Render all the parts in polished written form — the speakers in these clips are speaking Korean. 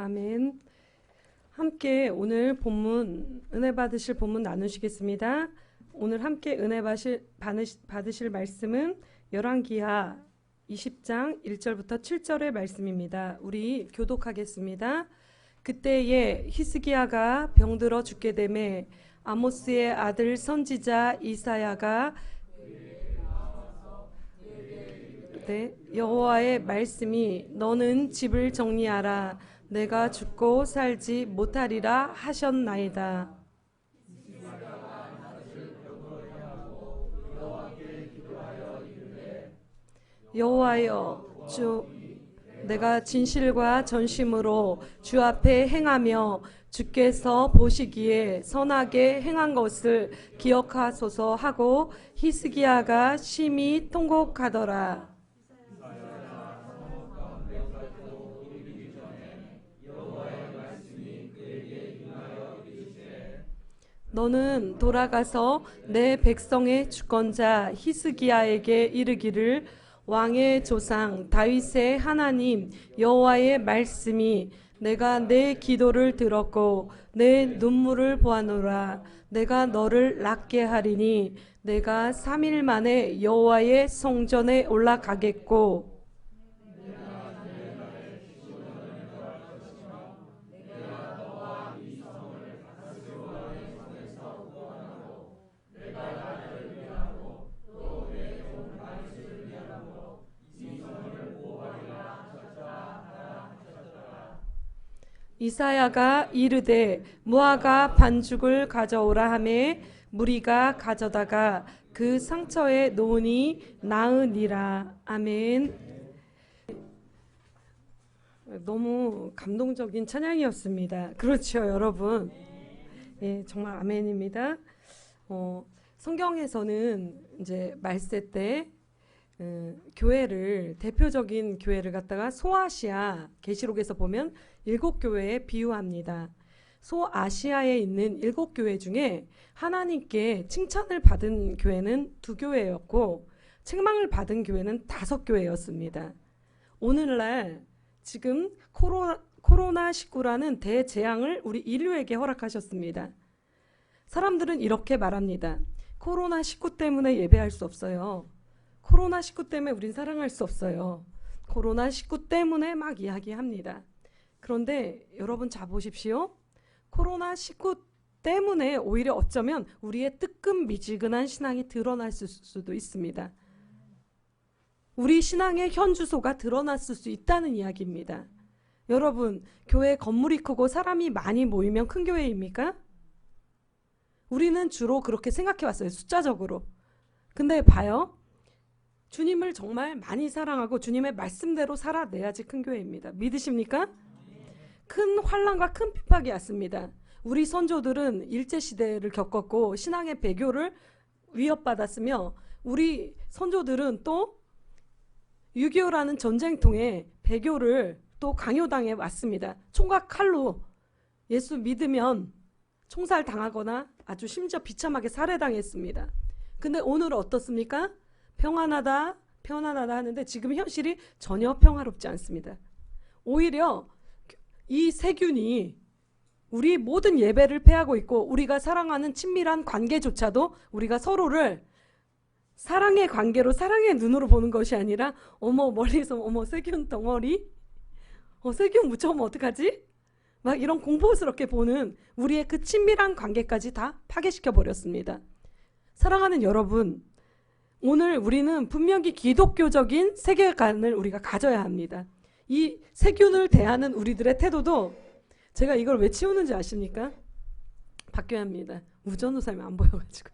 아멘. 함께 오늘 본문, 은혜 받으실 본문 나누시겠습니다. 오늘 함께 은혜 받으실 말씀은 열왕기하 20장 1절부터 7절의 말씀입니다. 우리 교독하겠습니다. 그때에 히스기야가 병들어 죽게 되매 아모스의 아들 선지자 이사야가 여호와의 말씀이 너는 집을 정리하라 내가 죽고 살지 못하리라 하셨나이다. 여호와여 주 내가 진실과 전심으로 주 앞에 행하며 주께서 보시기에 선하게 행한 것을 기억하소서 하고 히스기야가 심히 통곡하더라. 너는 돌아가서 내 백성의 주권자 히스기야에게 이르기를 왕의 조상 다윗의 하나님 여호와의 말씀이 내가 내 기도를 들었고 내 눈물을 보아노라. 내가 너를 낫게 하리니 내가 3일 만에 여호와의 성전에 올라가겠고 이사야가 이르되 무화과 반죽을 가져오라 하매 무리가 가져다가 그 상처에 놓으니 나으니라. 아멘. 너무 감동적인 찬양이었습니다. 그렇죠, 여러분? 예, 정말 아멘입니다. 성경에서는 이제 말세 때 교회를 대표적인 교회를 갖다가 소아시아 계시록에서 보면 7교회에 비유합니다. 소아시아에 있는 7교회 중에 하나님께 칭찬을 받은 교회는 2교회였고 책망을 받은 교회는 5교회였습니다. 오늘날 지금 코로나19라는 대재앙을 우리 인류에게 허락하셨습니다. 사람들은 이렇게 말합니다. 코로나19 때문에 예배할 수 없어요. 코로나19 때문에 우린 사랑할 수 없어요. 코로나19 때문에 막 이야기합니다. 그런데 여러분 자 보십시오. 코로나19 때문에 오히려 어쩌면 우리의 뜨끔미지근한 신앙이 드러났을 수도 있습니다. 우리 신앙의 현주소가 드러났을 수 있다는 이야기입니다. 여러분, 교회 건물이 크고 사람이 많이 모이면 큰 교회입니까? 우리는 주로 그렇게 생각해 왔어요. 숫자적으로. 근데 봐요. 주님을 정말 많이 사랑하고 주님의 말씀대로 살아내야지 큰 교회입니다. 믿으십니까? 큰 환난과 큰 핍박이 왔습니다. 우리 선조들은 일제시대를 겪었고 신앙의 배교를 위협받았으며 우리 선조들은 또 6.25라는 전쟁통에 배교를 또 강요당해 왔습니다. 총과 칼로 예수 믿으면 총살 당하거나 아주 심지어 비참하게 살해당했습니다. 근데 오늘은 어떻습니까? 평안하다 하는데 지금 현실이 전혀 평화롭지 않습니다. 오히려 이 세균이 우리 모든 예배를 패하고 있고 우리가 사랑하는 친밀한 관계조차도 우리가 서로를 사랑의 관계로 사랑의 눈으로 보는 것이 아니라 어머 멀리서 어머 세균 덩어리 세균 묻혀오면 어떡하지? 막 이런 공포스럽게 보는 우리의 그 친밀한 관계까지 다 파괴시켜 버렸습니다. 사랑하는 여러분, 오늘 우리는 분명히 기독교적인 세계관을 우리가 가져야 합니다. 이 세균을 대하는 우리들의 태도도 제가 이걸 왜 치우는지 아십니까? 바뀌어야 합니다. 우전우사면 안 보여가지고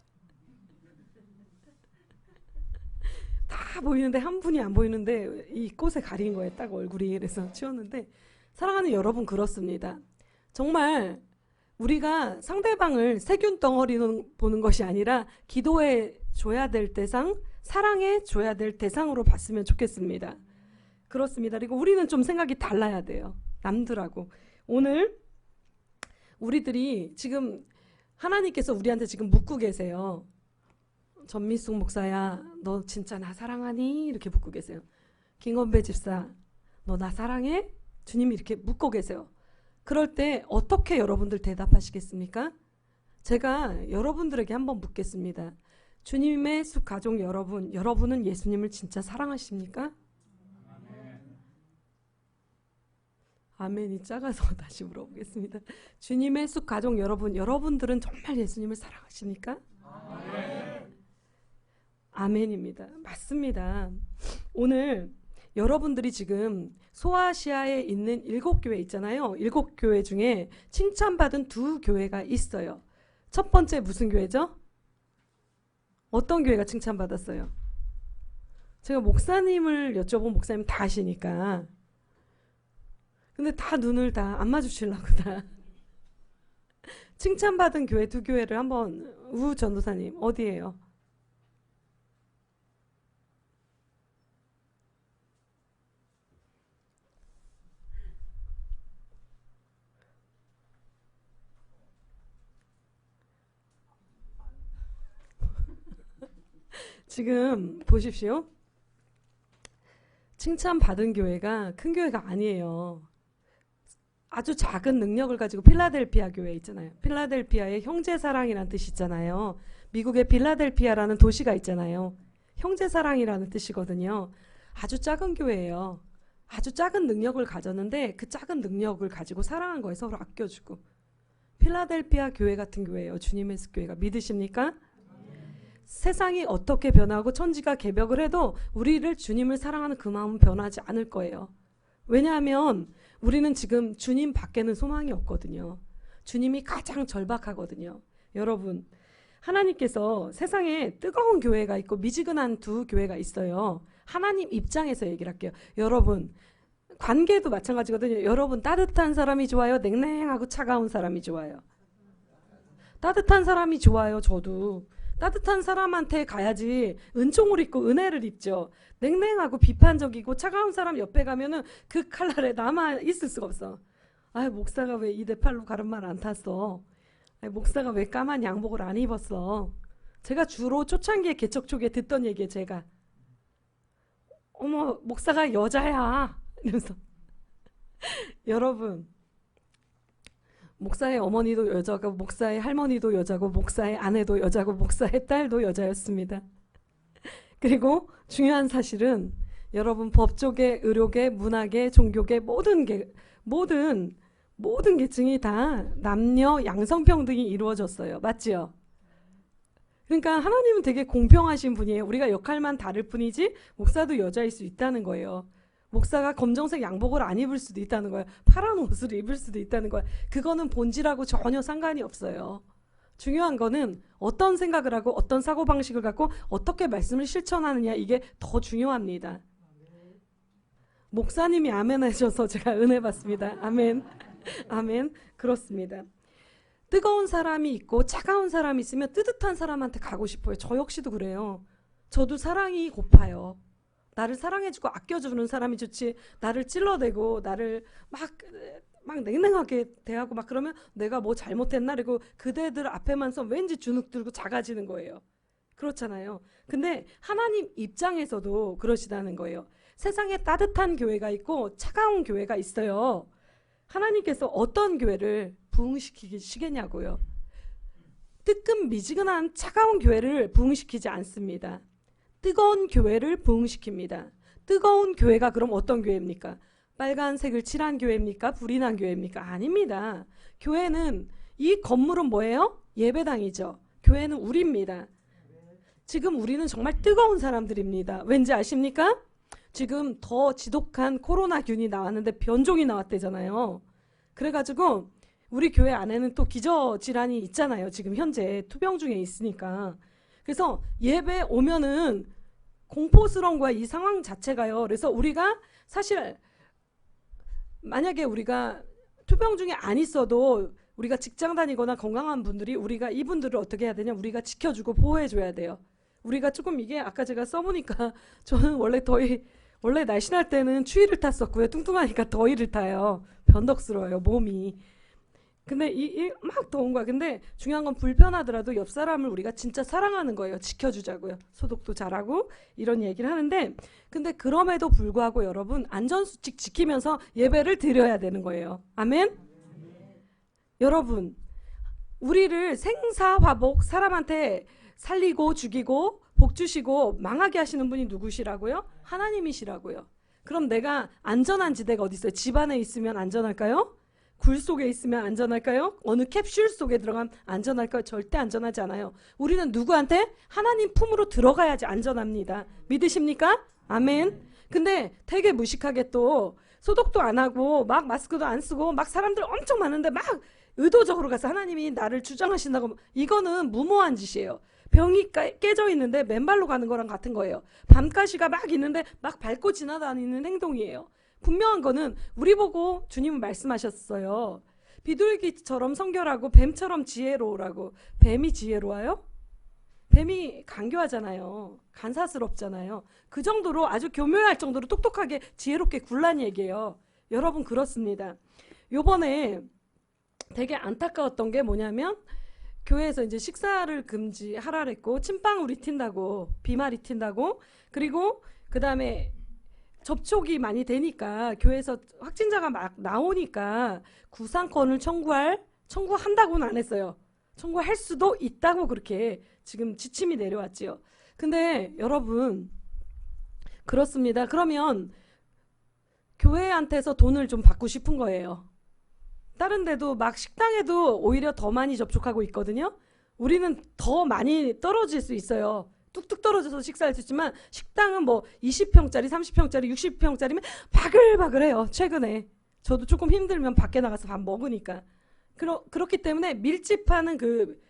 다 보이는데 한 분이 안 보이는데 이 꽃에 가린 거예요. 딱 얼굴이. 그래서 치웠는데 사랑하는 여러분 그렇습니다. 정말 우리가 상대방을 세균 덩어리로 보는 것이 아니라 기도해 줘야 될 대상, 사랑해 줘야 될 대상으로 봤으면 좋겠습니다. 그렇습니다. 그리고 우리는 좀 생각이 달라야 돼요. 남들하고. 오늘 우리들이 지금 하나님께서 우리한테 지금 묻고 계세요. 전미숙 목사야, 너 진짜 나 사랑하니? 이렇게 묻고 계세요. 김건배 집사, 너 나 사랑해? 주님이 이렇게 묻고 계세요. 그럴 때 어떻게 여러분들 대답하시겠습니까? 제가 여러분들에게 한번 묻겠습니다. 주님의 숲 가족 여러분, 여러분은 예수님을 진짜 사랑하십니까? 아멘이 작아서 다시 물어보겠습니다. 주님의 숲 가족 여러분, 여러분들은 정말 예수님을 사랑하십니까? 아멘입니다. 맞습니다. 오늘 여러분들이 지금 소아시아에 있는 7교회 있잖아요. 7교회 중에 칭찬받은 2교회가 있어요. 첫 번째 무슨 교회죠? 어떤 교회가 칭찬받았어요? 제가 목사님을 여쭤본 목사님 다 아시니까. 근데 다 눈을 다 안 마주치려고 다. 칭찬받은 교회 2교회를 한번 우 전도사님 어디예요? 지금 보십시오. 칭찬받은 교회가 큰 교회가 아니에요. 아주 작은 능력을 가지고 필라델피아 교회 있잖아요. 필라델피아의 형제사랑이라는 뜻이 있잖아요. 미국의 필라델피아라는 도시가 있잖아요. 형제사랑이라는 뜻이거든요. 아주 작은 교회예요. 아주 작은 능력을 가졌는데 그 작은 능력을 가지고 사랑한 거예요. 서로 아껴주고. 필라델피아 교회 같은 교회예요. 주님의 교회가. 믿으십니까? 세상이 어떻게 변하고 천지가 개벽을 해도 우리를 주님을 사랑하는 그 마음은 변하지 않을 거예요. 왜냐하면 우리는 지금 주님 밖에는 소망이 없거든요. 주님이 가장 절박하거든요. 여러분, 하나님께서 세상에 뜨거운 교회가 있고 미지근한 2교회가 있어요. 하나님 입장에서 얘기를 할게요. 여러분, 관계도 마찬가지거든요. 여러분, 따뜻한 사람이 좋아요? 냉랭하고 차가운 사람이 좋아요? 따뜻한 사람이 좋아요. 저도. 따뜻한 사람한테 가야지 은총을 입고 은혜를 입죠. 냉랭하고 비판적이고 차가운 사람 옆에 가면은 그 칼날에 남아 있을 수가 없어. 아, 목사가 왜 2대8로 가른말 안 탔어? 아, 목사가 왜 까만 양복을 안 입었어? 제가 주로 초창기에 개척 초기에 듣던 얘기예요. 제가 어머, 목사가 여자야 이러면서 여러분, 목사의 어머니도 여자고 목사의 할머니도 여자고 목사의 아내도 여자고 목사의 딸도 여자였습니다. 그리고 중요한 사실은 여러분, 법조계, 의료계, 문화계, 종교계 모든 계층이 다 남녀 양성평등이 이루어졌어요. 맞지요? 그러니까 하나님은 되게 공평하신 분이에요. 우리가 역할만 다를 뿐이지 목사도 여자일 수 있다는 거예요. 목사가 검정색 양복을 안 입을 수도 있다는 거예요. 파란 옷을 입을 수도 있다는 거예요. 그거는 본질하고 전혀 상관이 없어요. 중요한 거는 어떤 생각을 하고 어떤 사고방식을 갖고 어떻게 말씀을 실천하느냐, 이게 더 중요합니다. 목사님이 아멘 하셔서 제가 은혜 받습니다. 아멘. 아멘. 그렇습니다. 뜨거운 사람이 있고 차가운 사람이 있으면 뜨뜻한 사람한테 가고 싶어요. 저 역시도 그래요. 저도 사랑이 고파요. 나를 사랑해주고 아껴주는 사람이 좋지, 나를 찔러대고 나를 막 냉랭하게 대하고 막 그러면 내가 뭐 잘못했나, 그리고 그대들 앞에만 서 왠지 주눅 들고 작아지는 거예요. 그렇잖아요. 근데 하나님 입장에서도 그러시다는 거예요. 세상에 따뜻한 교회가 있고 차가운 교회가 있어요. 하나님께서 어떤 교회를 부흥시키시겠냐고요. 뜨끈미지근한 차가운 교회를 부흥시키지 않습니다. 뜨거운 교회를 부흥시킵니다. 뜨거운 교회가 그럼 어떤 교회입니까? 빨간색을 칠한 교회입니까? 불이 난 교회입니까? 아닙니다. 교회는, 이 건물은 뭐예요? 예배당이죠. 교회는 우리입니다. 지금 우리는 정말 뜨거운 사람들입니다. 왠지 아십니까? 지금 더 지독한 코로나균이 나왔는데 변종이 나왔대잖아요. 그래가지고 우리 교회 안에는 또 기저질환이 있잖아요. 지금 현재 투병 중에 있으니까. 그래서 예배 오면은 공포스러운 거야, 이 상황 자체가요. 그래서 우리가 사실 만약에 우리가 투병 중에 안 있어도 우리가 직장 다니거나 건강한 분들이 우리가 이분들을 어떻게 해야 되냐, 우리가 지켜주고 보호해줘야 돼요. 우리가 조금, 이게 아까 제가 써보니까 저는 원래 날씬할 때는 추위를 탔었고요. 뚱뚱하니까 더위를 타요. 변덕스러워요, 몸이. 근데 막 더운 거야. 근데 중요한 건 불편하더라도 옆 사람을 우리가 진짜 사랑하는 거예요. 지켜주자고요. 소독도 잘하고 이런 얘기를 하는데, 근데 그럼에도 불구하고 여러분, 안전수칙 지키면서 예배를 드려야 되는 거예요. 아멘? 여러분, 우리를 생사화복 사람한테 살리고 죽이고 복 주시고 망하게 하시는 분이 누구시라고요? 하나님이시라고요. 그럼 내가 안전한 지대가 어디 있어요? 집 안에 있으면 안전할까요? 굴 속에 있으면 안전할까요? 어느 캡슐 속에 들어가면 안전할까요? 절대 안전하지 않아요. 우리는 누구한테? 하나님 품으로 들어가야지 안전합니다. 믿으십니까? 아멘. 근데 되게 무식하게 또 소독도 안 하고 막 마스크도 안 쓰고 막 사람들 엄청 많은데 막 의도적으로 가서 하나님이 나를 주장하신다고, 이거는 무모한 짓이에요. 병이 깨져 있는데 맨발로 가는 거랑 같은 거예요. 밤가시가 막 있는데 막 밟고 지나다니는 행동이에요. 분명한 거는 우리 보고 주님은 말씀하셨어요. 비둘기처럼 성결하고 뱀처럼 지혜로우라고. 뱀이 지혜로워요? 뱀이 간교하잖아요. 간사스럽잖아요. 그 정도로 아주 교묘할 정도로 똑똑하게 지혜롭게 굴란 얘기예요. 여러분 그렇습니다. 요번에 되게 안타까웠던 게 뭐냐면 교회에서 이제 식사를 금지하라 그랬고 침방울이 튄다고, 비말이 튄다고, 그리고 그 다음에 접촉이 많이 되니까 교회에서 확진자가 막 나오니까 구상권을 청구한다고는 안 했어요. 청구할 수도 있다고 그렇게 지금 지침이 내려왔지요. 근데 여러분 그렇습니다. 그러면 교회한테서 돈을 좀 받고 싶은 거예요. 다른 데도 막 식당에도 오히려 더 많이 접촉하고 있거든요. 우리는 더 많이 떨어질 수 있어요. 뚝뚝 떨어져서 식사할 수 있지만 식당은 뭐 20평짜리, 30평짜리, 60평짜리면 바글바글해요. 최근에 저도 조금 힘들면 밖에 나가서 밥 먹으니까. 그렇기 때문에 밀집하는 그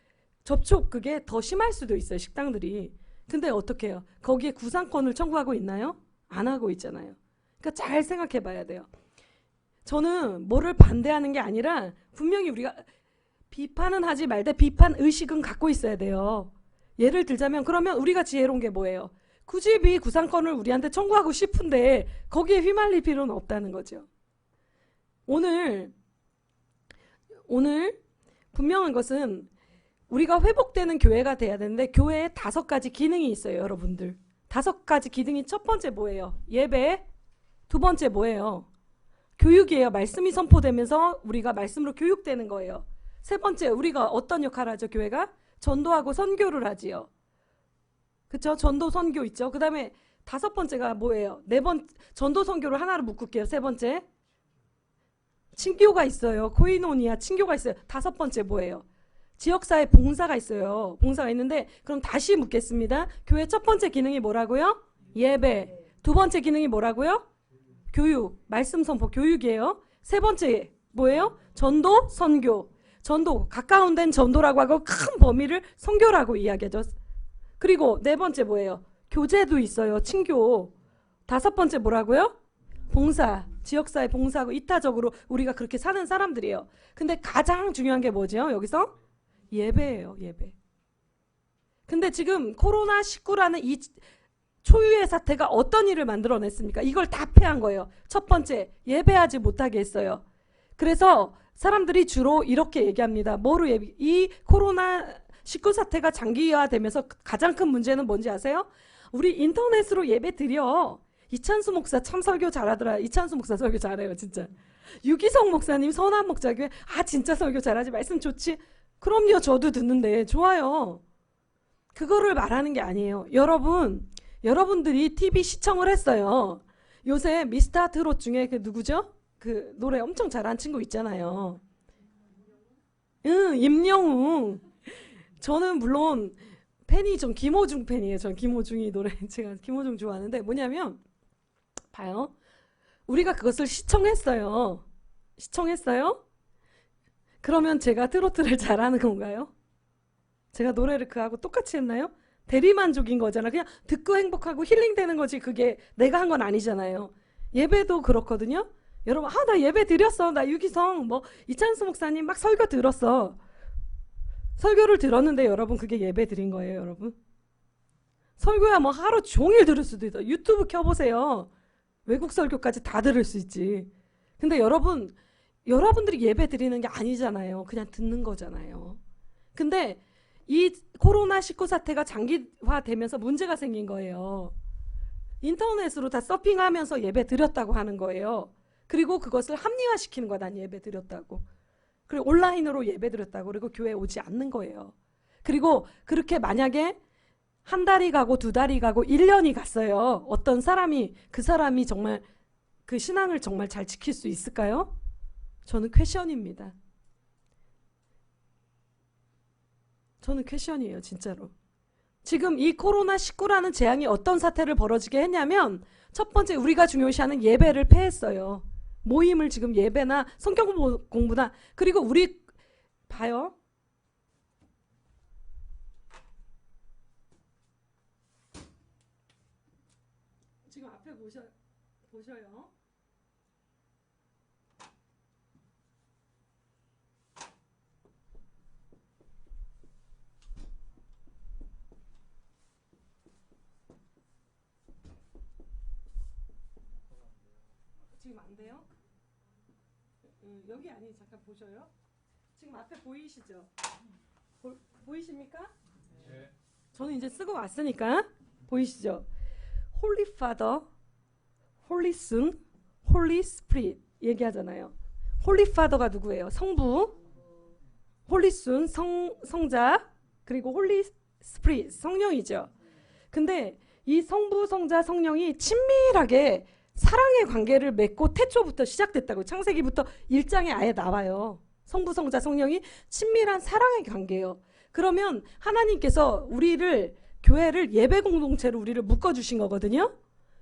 접촉 그게 더 심할 수도 있어요. 식당들이. 근데 어떻게 해요? 거기에 구상권을 청구하고 있나요? 안 하고 있잖아요. 그러니까 잘 생각해 봐야 돼요. 저는 뭐를 반대하는 게 아니라 분명히 우리가 비판은 하지 말되 비판 의식은 갖고 있어야 돼요. 예를 들자면 그러면 우리가 지혜로운 게 뭐예요? 굳이 이 구상권을 우리한테 청구하고 싶은데 거기에 휘말릴 필요는 없다는 거죠. 오늘 분명한 것은 우리가 회복되는 교회가 돼야 되는데 교회에 5가지 기능이 있어요. 여러분들 5가지 기능이 첫 번째 뭐예요? 예배. 두 번째 뭐예요? 교육이에요. 말씀이 선포되면서 우리가 말씀으로 교육되는 거예요. 세 번째 우리가 어떤 역할을 하죠? 교회가 전도하고 선교를 하지요. 그쵸? 전도 선교 있죠. 그 다음에 5번째가 뭐예요? 전도 선교를 하나로 묶을게요. 세 번째 친교가 있어요. 코이노니아 친교가 있어요. 5번째 뭐예요? 지역사회 봉사가 있어요. 봉사가 있는데 그럼 다시 묻겠습니다. 교회 첫 번째 기능이 뭐라고요? 예배. 두 번째 기능이 뭐라고요? 교육. 말씀 선포 교육이에요. 세 번째 뭐예요? 전도 선교. 전도 가까운 데는 전도라고 하고 큰 범위를 선교라고 이야기하죠. 그리고 네 번째 뭐예요? 교제도 있어요. 친교. 5번째 뭐라고요? 봉사. 지역사회 봉사하고 이타적으로 우리가 그렇게 사는 사람들이에요. 근데 가장 중요한 게 뭐죠? 여기서? 예배예요. 예배. 근데 지금 코로나19라는 이 초유의 사태가 어떤 일을 만들어냈습니까? 이걸 다 패한 거예요. 첫 번째, 예배하지 못하게 했어요. 그래서 사람들이 주로 이렇게 얘기합니다. 뭐로 이 코로나19 사태가 장기화되면서 가장 큰 문제는 뭔지 아세요? 우리 인터넷으로 예배 드려. 이찬수 목사 참 설교 잘하더라. 이찬수 목사 설교 잘해요. 진짜. 유기성 목사님 선한 목자교회 진짜 설교 잘하지. 말씀 좋지. 그럼요. 저도 듣는데 좋아요. 그거를 말하는 게 아니에요. 여러분들이 TV 시청을 했어요. 요새 미스터 트롯 중에 그 누구죠? 그 노래 엄청 잘하는 친구 있잖아요. 임영웅. 저는 물론 전 김호중 팬이에요. 전 김호중이 노래 제가 김호중 좋아하는데 뭐냐면 봐요. 우리가 그것을 시청했어요. 그러면 제가 트로트를 잘하는 건가요? 제가 노래를 그하고 똑같이 했나요? 대리만족인 거잖아. 그냥 듣고 행복하고 힐링되는 거지. 그게 내가 한 건 아니잖아요. 예배도 그렇거든요. 여러분 나 예배 드렸어. 나 유기성 이찬수 목사님 막 설교 들었어. 설교를 들었는데 여러분 그게 예배 드린 거예요. 여러분 설교야 하루 종일 들을 수도 있어. 유튜브 켜보세요. 외국 설교까지 다 들을 수 있지. 근데 여러분들이 예배 드리는 게 아니잖아요. 그냥 듣는 거잖아요. 근데 이 코로나19 사태가 장기화되면서 문제가 생긴 거예요. 인터넷으로 다 서핑하면서 예배 드렸다고 하는 거예요. 그리고 그것을 합리화시키는 거야. 난 예배 드렸다고. 그리고 온라인으로 예배드렸다고 그리고 교회에 오지 않는 거예요. 그리고 그렇게 만약에 한 달이 가고 두 달이 가고 1년이 갔어요. 어떤 사람이 그 사람이 정말 그 신앙을 정말 잘 지킬 수 있을까요? 저는 퀘션입니다. 저는 퀘션이에요, 진짜로. 지금 이 코로나19라는 재앙이 어떤 사태를 벌어지게 했냐면 첫 번째 우리가 중요시하는 예배를 폐했어요. 모임을 지금 예배나 성경 공부나 그리고 우리 봐요. 지금 앞에 보셔요. 지금 안 돼요? 여기 아니 잠깐 보셔요. 지금 앞에 보이시죠? 보이십니까? 네. 저는 이제 쓰고 왔으니까 보이시죠? Holy Father, Holy Son, Holy Spirit 얘기하잖아요. Holy Father가 누구예요? 성부, Holy Son 성자, 그리고 Holy Spirit 성령이죠. 근데 이 성부, 성자, 성령이 친밀하게 사랑의 관계를 맺고 태초부터 시작됐다고. 창세기부터 1장에 아예 나와요. 성부, 성자, 성령이 친밀한 사랑의 관계예요. 그러면 하나님께서 우리를 교회를 예배 공동체로 우리를 묶어주신 거거든요.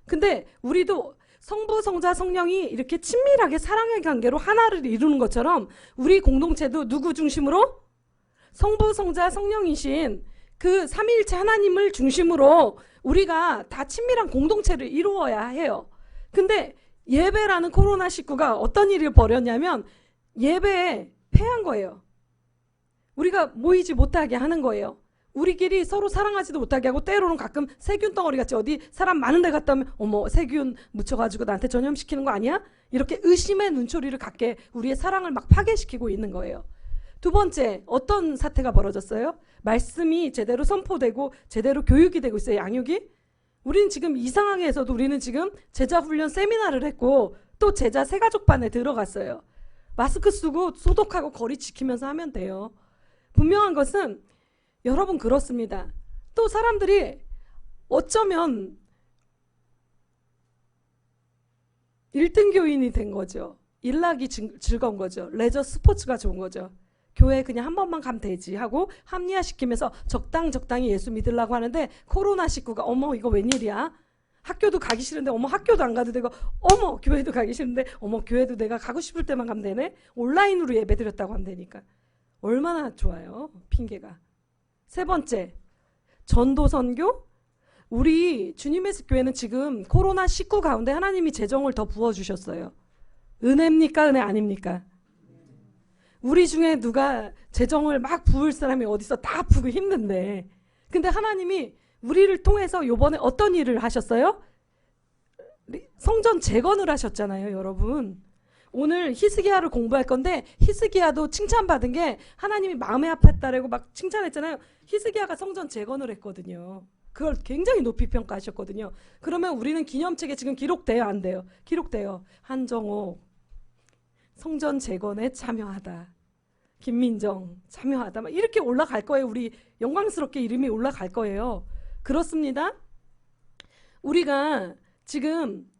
근데 우리도 성부, 성자, 성령이 이렇게 친밀하게 사랑의 관계로 하나를 이루는 것처럼 우리 공동체도 누구 중심으로? 성부, 성자, 성령이신 그 삼위일체 하나님을 중심으로 우리가 다 친밀한 공동체를 이루어야 해요. 근데 예배라는 코로나19가 어떤 일을 벌였냐면 예배에 폐한 거예요. 우리가 모이지 못하게 하는 거예요. 우리끼리 서로 사랑하지도 못하게 하고 때로는 가끔 세균 덩어리 같이 어디 사람 많은 데 갔다 오면 어머 세균 묻혀가지고 나한테 전염시키는 거 아니야? 이렇게 의심의 눈초리를 갖게 우리의 사랑을 막 파괴시키고 있는 거예요. 두 번째 어떤 사태가 벌어졌어요? 말씀이 제대로 선포되고 제대로 교육이 되고 있어요. 양육이. 우리는 지금 이 상황에서도 우리는 지금 제자훈련 세미나를 했고 또 제자 새가족반에 들어갔어요. 마스크 쓰고 소독하고 거리 지키면서 하면 돼요. 분명한 것은 여러분 그렇습니다. 또 사람들이 어쩌면 1등 교인이 된 거죠. 일하기 즐거운 거죠. 레저 스포츠가 좋은 거죠. 교회 그냥 한 번만 가면 되지 하고 합리화시키면서 적당히 예수 믿으려고 하는데 코로나19가 어머 이거 웬일이야? 학교도 가기 싫은데 어머 학교도 안 가도 되고 어머 교회도 가기 싫은데 어머 교회도 내가 가고 싶을 때만 가면 되네? 온라인으로 예배 드렸다고 하면 되니까. 얼마나 좋아요. 핑계가. 세 번째 전도 선교. 우리 주님의 교회는 지금 코로나19 가운데 하나님이 재정을 더 부어주셨어요. 은혜입니까? 은혜 아닙니까? 우리 중에 누가 재정을 막 부을 사람이 어디서 다 부기 힘든데 근데 하나님이 우리를 통해서 요번에 어떤 일을 하셨어요? 성전 재건을 하셨잖아요. 여러분 오늘 히스기야를 공부할 건데 히스기야도 칭찬받은 게 하나님이 마음에 아팠다라고 막 칭찬했잖아요. 히스기야가 성전 재건을 했거든요. 그걸 굉장히 높이 평가하셨거든요. 그러면 우리는 기념책에 지금 기록돼요? 안 돼요? 기록돼요. 한정호 성전 재건에 참여하다. 김민정 참여하다. 막 이렇게 올라갈 거예요. 우리 영광스럽게 이름이 올라갈 거예요. 그렇습니다. 우리가 지금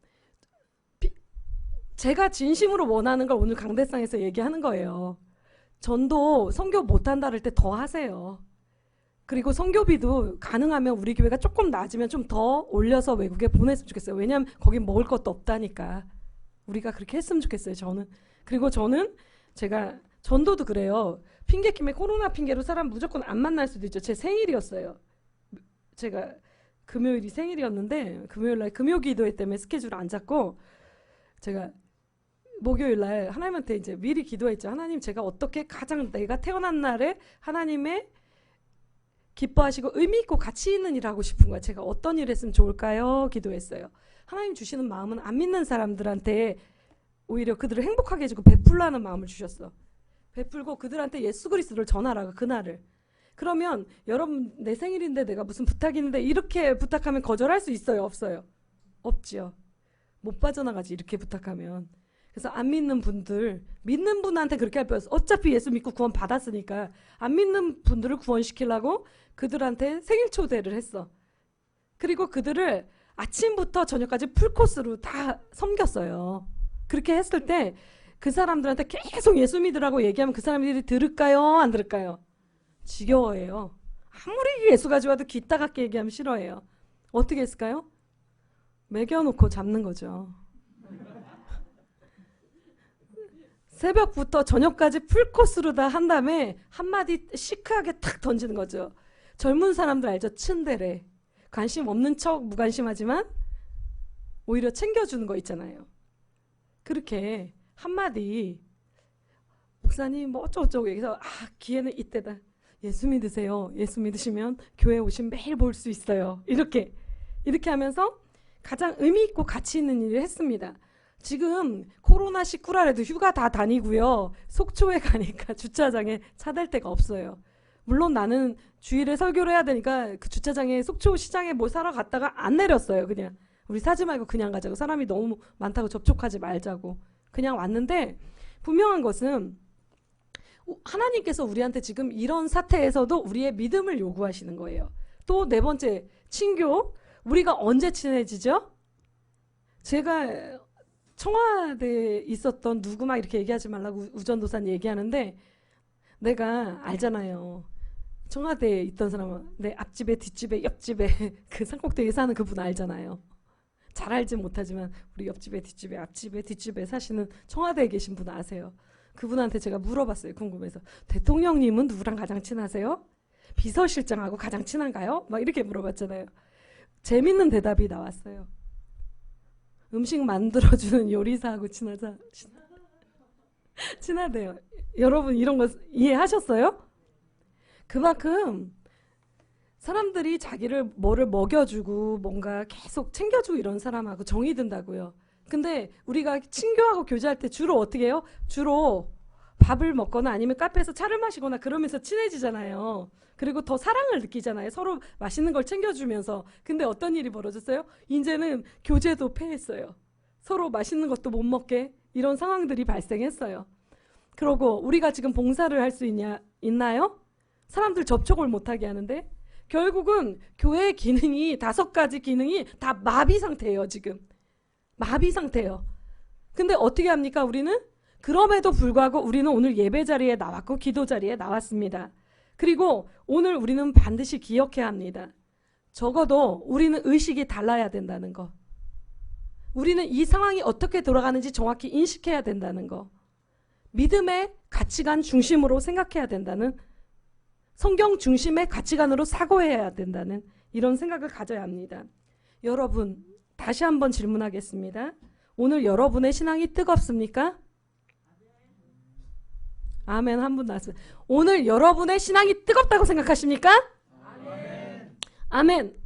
제가 진심으로 원하는 걸 오늘 강대상에서 얘기하는 거예요. 전도 선교 못한다 할 때 더 하세요. 그리고 선교비도 가능하면 우리 교회가 조금 낮으면 좀 더 올려서 외국에 보냈으면 좋겠어요. 왜냐하면 거긴 먹을 것도 없다니까. 우리가 그렇게 했으면 좋겠어요. 저는. 그리고 저는 제가 전도도 그래요. 핑계김에 코로나 핑계로 사람 무조건 안 만날 수도 있죠. 제 생일이었어요. 제가 금요일이 생일이었는데 금요일날 금요기도회 때문에 스케줄을 안 잡고 제가 목요일날 하나님한테 이제 미리 기도했죠. 하나님 제가 어떻게 가장 내가 태어난 날에 하나님의 기뻐하시고 의미 있고 가치 있는 일을 하고 싶은 거야. 제가 어떤 일을 했으면 좋을까요? 기도했어요. 하나님 주시는 마음은 안 믿는 사람들한테 오히려 그들을 행복하게 해주고 베풀라는 마음을 주셨어. 베풀고 그들한테 예수 그리스도를 전하라고 그날을. 그러면 여러분 내 생일인데 내가 무슨 부탁이 있는데 이렇게 부탁하면 거절할 수 있어요? 없어요? 없지요. 못 빠져나가지 이렇게 부탁하면. 그래서 안 믿는 분들, 믿는 분한테 그렇게 할 필요 없어. 어차피 예수 믿고 구원 받았으니까. 안 믿는 분들을 구원시키려고 그들한테 생일 초대를 했어. 그리고 그들을 아침부터 저녁까지 풀코스로 다 섬겼어요. 그렇게 했을 때 그 사람들한테 계속 예수 믿으라고 얘기하면 그 사람들이 들을까요? 안 들을까요? 지겨워해요. 아무리 예수가 좋아도 귀 따갑게 얘기하면 싫어해요. 어떻게 했을까요? 매겨놓고 잡는 거죠. 새벽부터 저녁까지 풀코스로 다 한 다음에 한마디 시크하게 탁 던지는 거죠. 젊은 사람들 알죠? 츤데레. 관심 없는 척 무관심하지만 오히려 챙겨주는 거 있잖아요. 그렇게 한마디 목사님 뭐 어쩌고저쩌고 얘기해서 기회는 이때다. 예수 믿으세요. 예수 믿으시면 교회 오시면 매일 볼 수 있어요. 이렇게 하면서 가장 의미 있고 가치 있는 일을 했습니다. 지금 코로나19라도 휴가 다 다니고요. 속초에 가니까 주차장에 차 댈 데가 없어요. 물론 나는 주일에 설교를 해야 되니까 그 주차장에 속초 시장에 뭐 사러 갔다가 안 내렸어요. 그냥 우리 사지 말고 그냥 가자고. 사람이 너무 많다고 접촉하지 말자고. 그냥 왔는데 분명한 것은 하나님께서 우리한테 지금 이런 사태에서도 우리의 믿음을 요구하시는 거예요. 또 네 번째, 친교. 우리가 언제 친해지죠? 제가 청와대에 있었던 누구 막 이렇게 얘기하지 말라고 우전도사님 얘기하는데 내가 알잖아요. 청와대에 있던 사람은 내 앞집에 뒷집에 옆집에 그 산꼭대기에 사는 그분 알잖아요. 잘 알진 못하지만 우리 옆집에 뒷집에 앞집에 뒷집에 사시는 청와대에 계신 분 아세요. 그분한테 제가 물어봤어요. 궁금해서. 대통령님은 누구랑 가장 친하세요? 비서실장하고 가장 친한가요? 막 이렇게 물어봤잖아요. 재밌는 대답이 나왔어요. 음식 만들어주는 요리사하고 친하대요. 여러분 이런 거 이해하셨어요? 그만큼 사람들이 자기를 뭐를 먹여주고 뭔가 계속 챙겨주고 이런 사람하고 정이 든다고요. 근데 우리가 친교하고 교제할 때 주로 어떻게 해요? 주로 밥을 먹거나 아니면 카페에서 차를 마시거나 그러면서 친해지잖아요. 그리고 더 사랑을 느끼잖아요. 서로 맛있는 걸 챙겨주면서. 근데 어떤 일이 벌어졌어요? 이제는 교제도 폐했어요. 서로 맛있는 것도 못 먹게 이런 상황들이 발생했어요. 그러고 우리가 지금 봉사를 할 수 있나요? 사람들 접촉을 못하게 하는데 결국은 교회의 기능이 5가지 기능이 다 마비 상태예요. 지금 마비 상태예요. 근데 어떻게 합니까? 우리는 그럼에도 불구하고 우리는 오늘 예배 자리에 나왔고 기도 자리에 나왔습니다. 그리고 오늘 우리는 반드시 기억해야 합니다. 적어도 우리는 의식이 달라야 된다는 거. 우리는 이 상황이 어떻게 돌아가는지 정확히 인식해야 된다는 거. 믿음의 가치관 중심으로 생각해야 된다는, 성경 중심의 가치관으로 사고해야 된다는 이런 생각을 가져야 합니다. 여러분, 다시 한번 질문하겠습니다. 오늘 여러분의 신앙이 뜨겁습니까? 아멘. 한 분 나왔어요. 오늘 여러분의 신앙이 뜨겁다고 생각하십니까? 아멘. 아멘.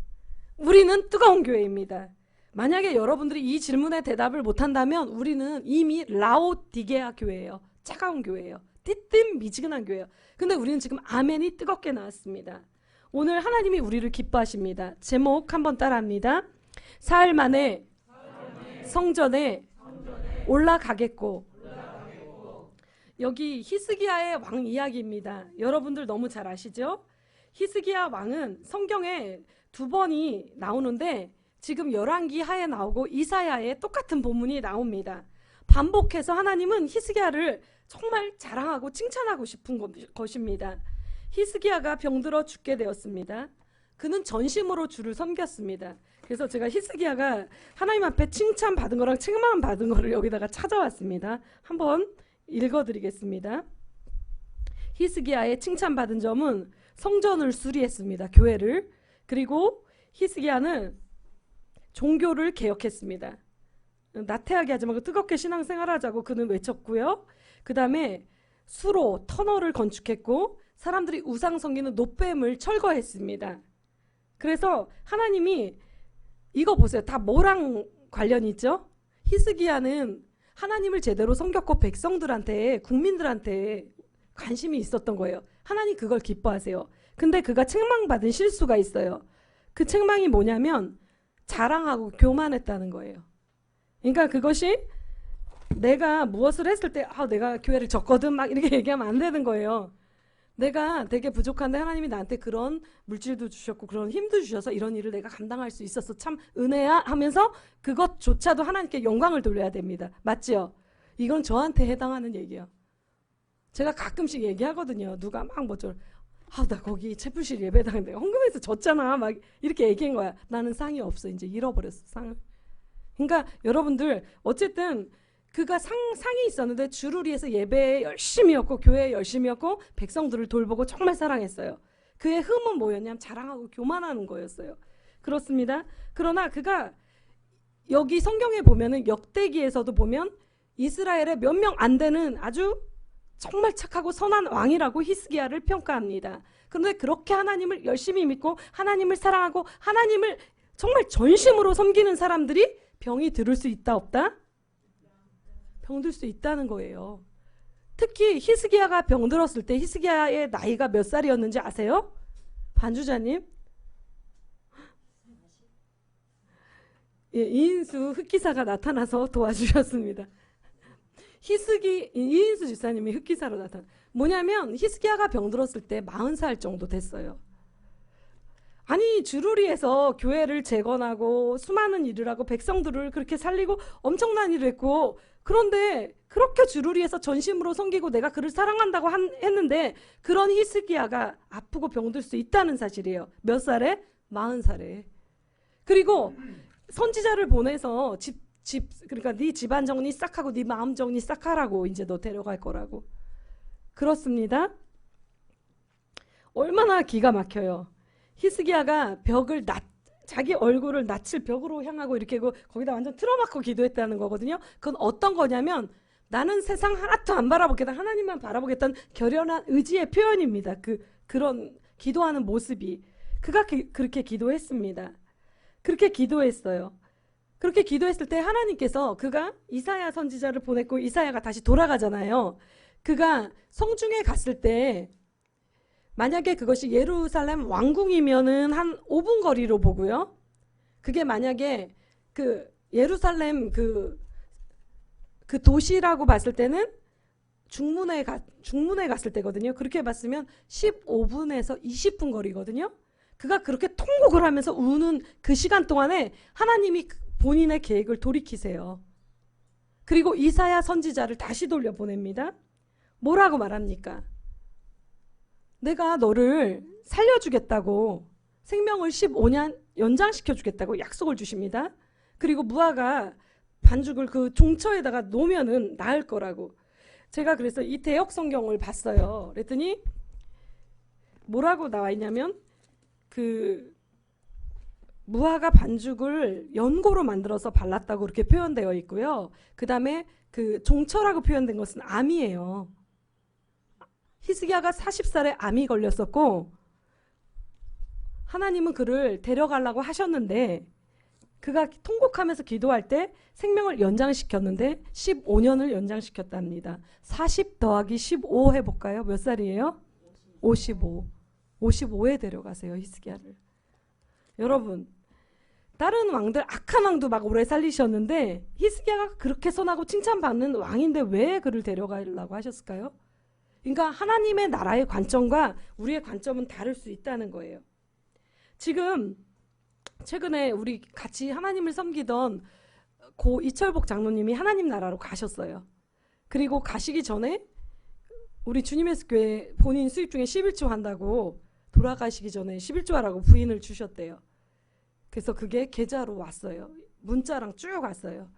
우리는 뜨거운 교회입니다. 만약에 여러분들이 이 질문에 대답을 못한다면 우리는 이미 라오디게아 교회예요. 차가운 교회예요. 띠뜸미지근한 교회예요. 근데 우리는 지금 아멘이 뜨겁게 나왔습니다. 오늘 하나님이 우리를 기뻐하십니다. 제목 한번 따라합니다. 사흘 만에 성전에 올라가겠고. 여기 히스기야의 왕 이야기입니다. 여러분들 너무 잘 아시죠? 히스기야 왕은 성경에 2번이 나오는데 지금 열왕기 하에 나오고 이사야에 똑같은 본문이 나옵니다. 반복해서 하나님은 히스기야를 정말 자랑하고 칭찬하고 싶은 것입니다. 히스기야가 병들어 죽게 되었습니다. 그는 전심으로 주를 섬겼습니다. 그래서 제가 히스기야가 하나님 앞에 칭찬받은 거랑 책망받은 거를 여기다가 찾아왔습니다. 한번 읽어드리겠습니다. 히스기야의 칭찬받은 점은 성전을 수리했습니다. 교회를. 그리고 히스기야는 종교를 개혁했습니다. 나태하게 하지 말고 뜨겁게 신앙생활하자고 그는 외쳤고요. 그 다음에 수로 터널을 건축했고 사람들이 우상 섬기는 노뱀을 철거했습니다. 그래서 하나님이 이거 보세요. 다 뭐랑 관련이 있죠? 히스기야는 하나님을 제대로 섬겼고 백성들한테, 국민들한테 관심이 있었던 거예요. 하나님 그걸 기뻐하세요. 근데 그가 책망받은 실수가 있어요. 그 책망이 뭐냐면 자랑하고 교만했다는 거예요. 그러니까 그것이 내가 무엇을 했을 때 내가 교회를 졌거든 막 이렇게 얘기하면 안 되는 거예요. 내가 되게 부족한데 하나님이 나한테 그런 물질도 주셨고 그런 힘도 주셔서 이런 일을 내가 감당할 수 있었어. 참 은혜야 하면서 그것조차도 하나님께 영광을 돌려야 됩니다. 맞죠? 이건 저한테 해당하는 얘기예요. 제가 가끔씩 얘기하거든요. 누가 막 뭐죠? 나 거기 채플실 예배당인데 헌금해서 졌잖아. 막 이렇게 얘기한 거야. 나는 상이 없어. 이제 잃어버렸어. 상을. 그러니까 여러분들 어쨌든 그가 상이 있었는데 주를 위해서 예배에 열심히였고 교회에 열심히였고 백성들을 돌보고 정말 사랑했어요. 그의 흠은 뭐였냐면 자랑하고 교만하는 거였어요. 그렇습니다. 그러나 그가 여기 성경에 보면은 역대기에서도 보면 이스라엘의 몇 명 안 되는 아주 정말 착하고 선한 왕이라고 히스기야를 평가합니다. 그런데 그렇게 하나님을 열심히 믿고 하나님을 사랑하고 하나님을 정말 전심으로 섬기는 사람들이 병이 들을 수 있다 없다? 병들 수 있다는 거예요. 특히 히스기야가 병들었을 때 히스기야의 나이가 몇 살이었는지 아세요? 반주자님? 예, 이인수 흑기사가 나타나서 도와주셨습니다. 이인수 집사님이 흑기사로 나타나. 뭐냐면 히스기야가 병들었을 때 40살 정도 됐어요. 아니 주를 위해서 교회를 재건하고 수많은 일을 하고 백성들을 그렇게 살리고 엄청난 일을 했고 그런데 그렇게 주를 위해서 전심으로 섬기고 내가 그를 사랑한다고 했는데 그런 히스기야가 아프고 병들 수 있다는 사실이에요. 몇 살에? 40살에. 그리고 선지자를 보내서 그러니까 네 집안 정리 싹 하고 네 마음 정리 싹 하라고 이제 너 데려갈 거라고. 그렇습니다. 얼마나 기가 막혀요. 히스기야가 자기 얼굴을 낯을 벽으로 향하고 이렇게 거기다 완전 틀어막고 기도했다는 거거든요. 그건 어떤 거냐면 나는 세상 하나도 안 바라보겠다. 하나님만 바라보겠다는 결연한 의지의 표현입니다. 그런 기도하는 모습이. 그가 그렇게 기도했습니다. 그렇게 기도했어요. 그렇게 기도했을 때 하나님께서 그가 이사야 선지자를 보냈고 이사야가 다시 돌아가잖아요. 그가 성중에 갔을 때 만약에 그것이 예루살렘 왕궁이면은 한 5분 거리로 보고요. 그게 만약에 그 예루살렘 그 도시라고 봤을 때는 중문에 갔을 때거든요. 그렇게 봤으면 15분에서 20분 거리거든요. 그가 그렇게 통곡을 하면서 우는 그 시간 동안에 하나님이 본인의 계획을 돌이키세요. 그리고 이사야 선지자를 다시 돌려보냅니다. 뭐라고 말합니까? 내가 너를 살려주겠다고 생명을 15년 연장시켜주겠다고 약속을 주십니다. 그리고 무화과 반죽을 그 종처에다가 놓으면은 나을 거라고. 제가 그래서 이 대역 성경을 봤어요. 그랬더니 뭐라고 나와 있냐면 그 무화과 반죽을 연고로 만들어서 발랐다고 그렇게 표현되어 있고요. 그 다음에 그 종처라고 표현된 것은 암이에요. 히스기야가 40살에 암이 걸렸었고 하나님은 그를 데려가려고 하셨는데 그가 통곡하면서 기도할 때 생명을 연장시켰는데 15년을 연장시켰답니다. 40 더하기 15 해볼까요? 몇 살이에요? 55. 55에 데려가세요. 히스기야를. 여러분 다른 왕들 악한 왕도 막 오래 살리셨는데 히스기야가 그렇게 선하고 칭찬받는 왕인데 왜 그를 데려가려고 하셨을까요? 그러니까 하나님의 나라의 관점과 우리의 관점은 다를 수 있다는 거예요. 지금 최근에 우리 같이 하나님을 섬기던 고 이철복 장로님이 하나님 나라로 가셨어요. 그리고 가시기 전에 우리 주님의 교회 본인 수입 중에 11조 한다고 돌아가시기 전에 11조 하라고 부인을 주셨대요. 그래서 그게 계좌로 왔어요. 문자랑 쭉 왔어요.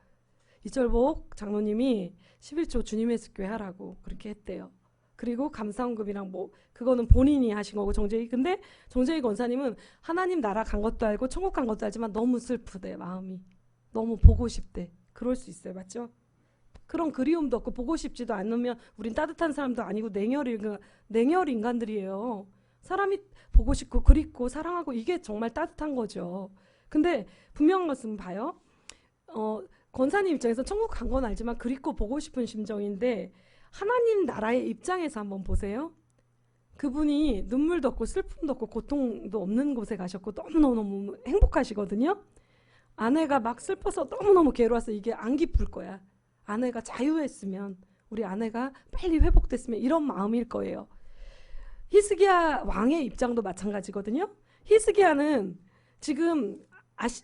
이철복 장로님이 11조 주님의 교회 하라고 그렇게 했대요. 그리고 감사원금이랑 뭐 그거는 본인이 하신 거고 근데 정재희 권사님은 하나님 나라 간 것도 알고 천국 간 것도 알지만 너무 슬프대 마음이. 너무 보고 싶대. 그럴 수 있어요. 맞죠? 그런 그리움도 없고 보고 싶지도 않으면 우린 따뜻한 사람도 아니고 냉혈 인간들이에요. 사람이 보고 싶고 그립고 사랑하고 이게 정말 따뜻한 거죠. 근데 분명한 것은 봐요. 권사님 입장에서 천국 간 건 알지만 그립고 보고 싶은 심정인데 하나님 나라의 입장에서 한번 보세요. 그분이 눈물도 없고 슬픔도 없고 고통도 없는 곳에 가셨고 너무너무 행복하시거든요. 아내가 막 슬퍼서 너무너무 괴로워서 이게 안 기쁠 거야. 아내가 자유했으면, 우리 아내가 빨리 회복됐으면, 이런 마음일 거예요. 히스기야 왕의 입장도 마찬가지거든요. 히스기야는 지금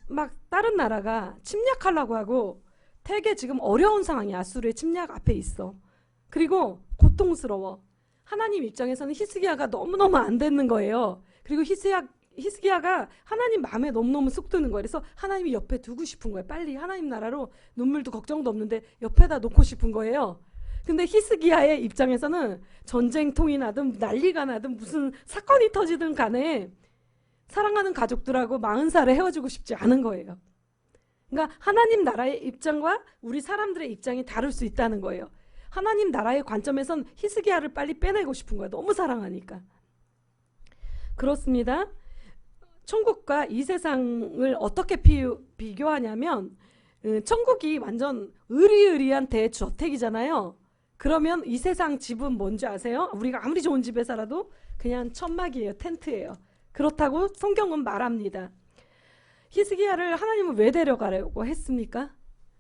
막 다른 나라가 침략하려고 하고 되게 지금 어려운 상황이야. 아수르의 침략 앞에 있어. 그리고 고통스러워. 하나님 입장에서는 히스기야가 너무너무 안 되는 거예요. 그리고 히스기야가 하나님 마음에 너무너무 쏙 드는 거예요. 그래서 하나님이 옆에 두고 싶은 거예요. 빨리 하나님 나라로, 눈물도 걱정도 없는데 옆에다 놓고 싶은 거예요. 근데 히스기야의 입장에서는 전쟁통이 나든 난리가 나든 무슨 사건이 터지든 간에 사랑하는 가족들하고 40살에 헤어지고 싶지 않은 거예요. 그러니까 하나님 나라의 입장과 우리 사람들의 입장이 다를 수 있다는 거예요. 하나님 나라의 관점에선 히스기야를 빨리 빼내고 싶은 거예요. 너무 사랑하니까. 그렇습니다. 천국과 이 세상을 어떻게 비교하냐면, 천국이 완전 으리으리한 대저택이잖아요. 그러면 이 세상 집은 뭔지 아세요? 우리가 아무리 좋은 집에 살아도 그냥 천막이에요. 텐트예요. 그렇다고 성경은 말합니다. 히스기야를 하나님은 왜 데려가려고 했습니까?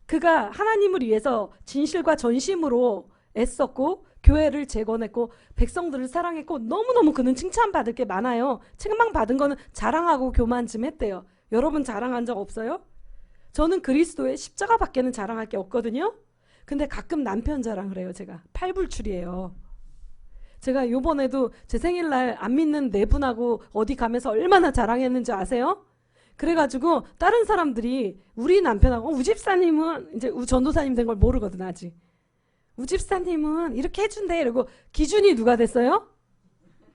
그가 하나님을 위해서 진실과 전심으로 애썼고 교회를 재건했고 백성들을 사랑했고 너무너무 그는 칭찬받을 게 많아요. 책망받은 거는 자랑하고 교만 좀 했대요. 여러분 자랑한 적 없어요? 저는 그리스도의 십자가밖에는 자랑할 게 없거든요. 근데 가끔 남편 자랑을 해요. 제가 팔불출이에요. 제가 요번에도 제 생일날 안 믿는 네 분하고 어디 가면서 얼마나 자랑했는지 아세요? 그래가지고 다른 사람들이 우리 남편하고 우집사님은 이제 전도사님 된 걸 모르거든 아직. 우집사님은 이렇게 해준대. 이러고 기준이 누가 됐어요?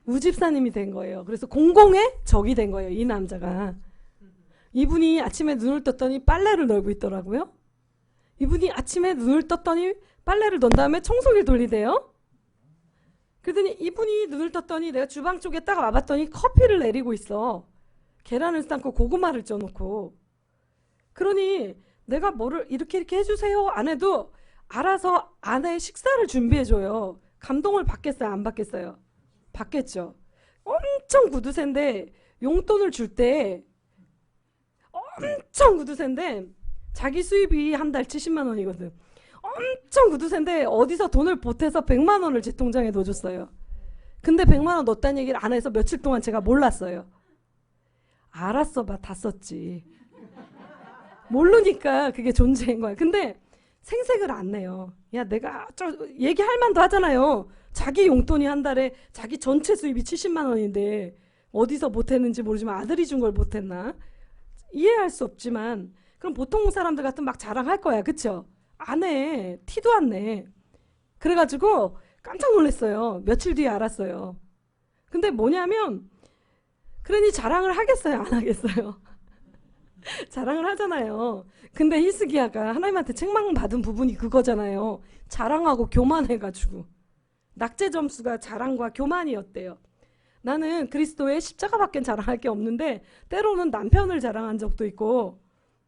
우집사님이 된 거예요. 그래서 공공의 적이 된 거예요. 이 남자가. 이분이 아침에 눈을 떴더니 빨래를 널고 있더라고요. 이분이 아침에 눈을 떴더니 빨래를 넣은 다음에 청소기를 돌리대요. 그러더니 이분이 눈을 떴더니 내가 주방 쪽에 딱 와봤더니 커피를 내리고 있어. 계란을 삶고 고구마를 쪄놓고. 그러니 내가 뭐를 이렇게 해주세요 안 해도 알아서 아내의 식사를 준비해줘요. 감동을 받겠어요? 안 받겠어요? 받겠죠. 엄청 구두쇠인데 용돈을 줄 때 엄청 구두쇠인데 자기 수입이 한 달 70만 원이거든. 엄청 구두쇠인데 어디서 돈을 보태서 100만 원을 제 통장에 넣어줬어요. 근데 100만 원 넣었다는 얘기를 안 해서 며칠 동안 제가 몰랐어요. 알았어 봐, 다 썼지. 모르니까 그게 존재인 거야. 근데 생색을 안 내요. 야, 내가 얘기할 만도 하잖아요. 자기 용돈이 한 달에 자기 전체 수입이 70만 원인데 어디서 보탰는지 모르지만 아들이 준 걸 보탰나? 이해할 수 없지만 그럼 보통 사람들 같으면 막 자랑할 거야. 그쵸? 안 해. 티도 안 내. 그래가지고 깜짝 놀랐어요. 며칠 뒤에 알았어요. 근데 뭐냐면 그러니 자랑을 하겠어요? 안 하겠어요? 자랑을 하잖아요. 근데 히스기야가 하나님한테 책망받은 부분이 그거잖아요. 자랑하고 교만해가지고. 낙제 점수가 자랑과 교만이었대요. 나는 그리스도의 십자가밖에 자랑할 게 없는데 때로는 남편을 자랑한 적도 있고